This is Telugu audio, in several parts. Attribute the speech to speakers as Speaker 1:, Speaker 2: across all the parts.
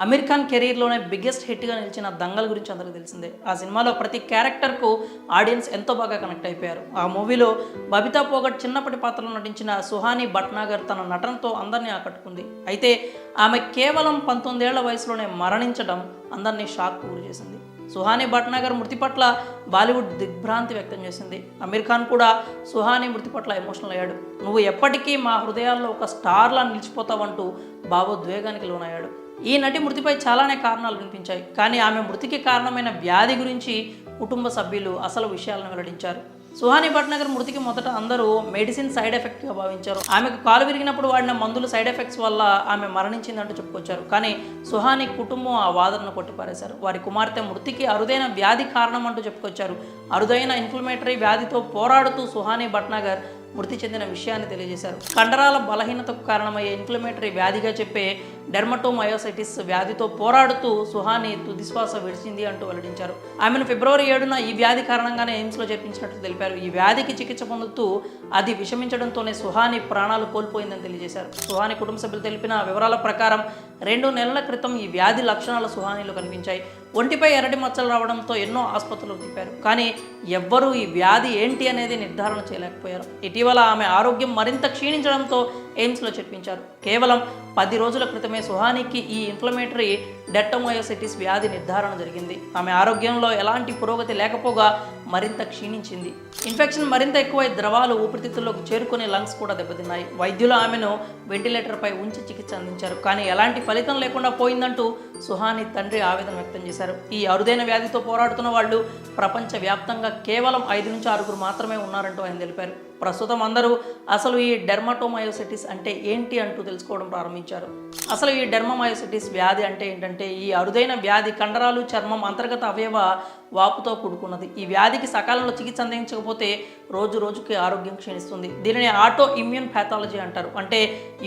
Speaker 1: అమీర్ ఖాన్ కెరీర్లోనే బిగ్గెస్ట్ హిట్గా నిలిచిన దంగల్ గురించి అందరికీ తెలిసిందే. ఆ సినిమాలో ప్రతి క్యారెక్టర్కు ఆడియన్స్ ఎంతో బాగా కనెక్ట్ అయిపోయారు. ఆ మూవీలో బబితా పోగట్ చిన్నప్పటి పాత్రలో నటించిన సుహాని భట్నాగర్ తన నటనతో అందరినీ ఆకట్టుకుంది. అయితే ఆమె కేవలం 19 ఏళ్ల వయసులోనే మరణించడం అందరినీ షాక్ గురి చేసింది. సుహాని భట్నాగర్ మృతి పట్ల బాలీవుడ్ దిగ్భ్రాంతి వ్యక్తం చేసింది. అమీర్ ఖాన్ కూడా సుహాని మృతి పట్ల ఎమోషనల్ అయ్యాడు. నువ్వు ఎప్పటికీ మా హృదయాల్లో ఒక స్టార్లా నిలిచిపోతావంటూ భావోద్వేగానికి లోనయ్యాడు. ఈ నటి మృతిపై చాలానే కారణాలు వినిపించాయి, కానీ ఆమె మృతికి కారణమైన వ్యాధి గురించి కుటుంబ సభ్యులు అసలు విషయాలను వెల్లడించారు. సుహాని భట్నాగర్ మృతికి మొదట అందరూ మెడిసిన్ సైడ్ ఎఫెక్ట్గా భావించారు. ఆమెకు కాలు విరిగినప్పుడు వాడిన మందులు సైడ్ ఎఫెక్ట్స్ వల్ల ఆమె మరణించిందంటూ చెప్పుకొచ్చారు. కానీ సుహాని కుటుంబం ఆ వాదనను కొట్టిపారేశారు. వారి కుమార్తె మృతికి అరుదైన వ్యాధి కారణం అంటూ చెప్పుకొచ్చారు. అరుదైన ఇన్ఫ్లమేటరీ వ్యాధితో పోరాడుతూ సుహాని భట్నాగర్ మృతి చెందిన విషయాన్ని తెలియజేశారు. కండరాల బలహీనతకు కారణమయ్యే ఇన్ఫ్లమేటరీ వ్యాధిగా చెప్పే డెర్మటోమయోసైటిస్ వ్యాధితో పోరాడుతూ సుహాని తుదిశ్వాస విడిచింది అంటూ వెల్లడించారు. ఆమెను ఫిబ్రవరి 7న ఈ వ్యాధి కారణంగానే ఎయిమ్స్లో చేర్పించినట్టు తెలిపారు. ఈ వ్యాధికి చికిత్స పొందుతూ అది విషమించడంతోనే సుహాని ప్రాణాలు కోల్పోయిందని తెలియజేశారు. సుహాని కుటుంబ సభ్యులు తెలిపిన వివరాల ప్రకారం 2 నెలల క్రితం ఈ వ్యాధి లక్షణాలు సుహానిలో కనిపించాయి. ఒంటిపై ఎర్రటి మచ్చలు రావడంతో ఎన్నో ఆసుపత్రులకు తిప్పారు, కానీ ఎవ్వరూ ఈ వ్యాధి ఏంటి అనేది నిర్ధారణ చేయలేకపోయారు. ఇటీవల ఆమె ఆరోగ్యం మరింత క్షీణించడంతో ఎయిమ్స్లో చేర్పించారు. కేవలం 10 రోజుల క్రితమే సుహానికి ఈ ఇన్ఫ్లమేటరీ డెర్మటోమయోసైటిస్ వ్యాధి నిర్ధారణ జరిగింది. ఆమె ఆరోగ్యంలో ఎలాంటి పురోగతి లేకపోగా మరింత క్షీణించింది. ఇన్ఫెక్షన్ మరింత ఎక్కువై ద్రవాలు ఊపిరితిత్తుల్లోకి చేరుకుని లంగ్స్ కూడా దెబ్బతిన్నాయి. వైద్యులు ఆమెను వెంటిలేటర్పై ఉంచి చికిత్స అందించారు, కానీ ఎలాంటి ఫలితం లేకుండా పోయిందంటూ సుహాని తండ్రి ఆవేదన వ్యక్తం చేశారు. ఈ అరుదైన వ్యాధితో పోరాడుతున్న వాళ్ళు ప్రపంచవ్యాప్తంగా కేవలం 5 నుంచి 6 మాత్రమే ఉన్నారంటూ ఆయన తెలిపారు. ప్రస్తుతం అందరూ అసలు ఈ డెర్మటోమయోసైటిస్ అంటే ఏంటి అంటూ తెలుసుకోవడం ప్రారంభించారు. అసలు ఈ డెర్మటోమయోసైటిస్ వ్యాధి అంటే ఏంటంటే, ఈ అరుదైన వ్యాధి కండరాలు, చర్మం, అంతర్గత అవయవ వాపుతో కూడుకున్నది. ఈ వ్యాధికి సకాలంలో చికిత్స అందించకపోతే రోజు రోజుకి ఆరోగ్యం క్షీణిస్తుంది. దీనిని ఆటో ఇమ్యూన్ ప్యాథాలజీ అంటారు. అంటే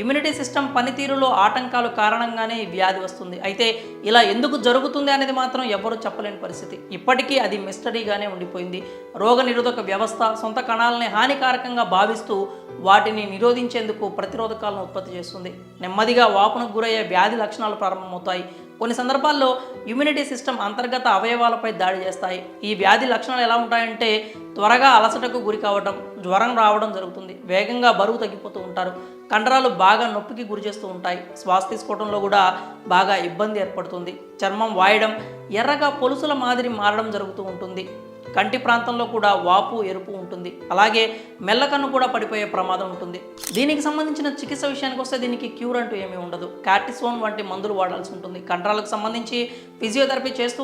Speaker 1: ఇమ్యూనిటీ సిస్టమ్ పనితీరులో ఆటంకాలు కారణంగానే ఈ వ్యాధి వస్తుంది. అయితే ఇలా ఎందుకు జరుగుతుంది అనేది మాత్రం ఎవరూ చెప్పలేని పరిస్థితి. ఇప్పటికీ అది మిస్టరీగానే ఉండిపోయింది. రోగ నిరోధక వ్యవస్థ సొంత కణాలని హానికారకంగా భావిస్తూ వాటిని నిరోధించేందుకు ప్రతిరోధకాలను ఉత్పత్తి చేస్తుంది. నెమ్మదిగా వాపునకు గురయ్యే వ్యాధి లక్షణాలు ప్రారంభమవుతాయి. కొన్ని సందర్భాల్లో ఇమ్యూనిటీ సిస్టమ్ అంతర్గత అవయవాలపై దాడి చేస్తాయి. ఈ వ్యాధి లక్షణాలు ఎలా ఉంటాయంటే, త్వరగా అలసటకు గురి కావడం, జ్వరం రావడం జరుగుతుంది, వేగంగా బరువు తగ్గిపోతూ ఉంటారు, కండరాలు బాగా నొప్పికి గురి చేస్తూ ఉంటాయి, శ్వాస తీసుకోవడంలో కూడా బాగా ఇబ్బంది ఏర్పడుతుంది, చర్మం వాయడం, ఎర్రగా పొలుసుల మాదిరి మారడం జరుగుతూ ఉంటుంది, కంటి ప్రాంతంలో కూడా వాపు, ఎరుపు ఉంటుంది, అలాగే మెల్లకన్ను కూడా పడిపోయే ప్రమాదం ఉంటుంది. దీనికి సంబంధించిన చికిత్స విషయానికి వస్తే దీనికి క్యూర్ అంటూ ఏమీ ఉండదు. కార్టిసోన్ వంటి మందులు వాడాల్సి ఉంటుంది. కండరాలకు సంబంధించి ఫిజియోథెరపీ చేస్తూ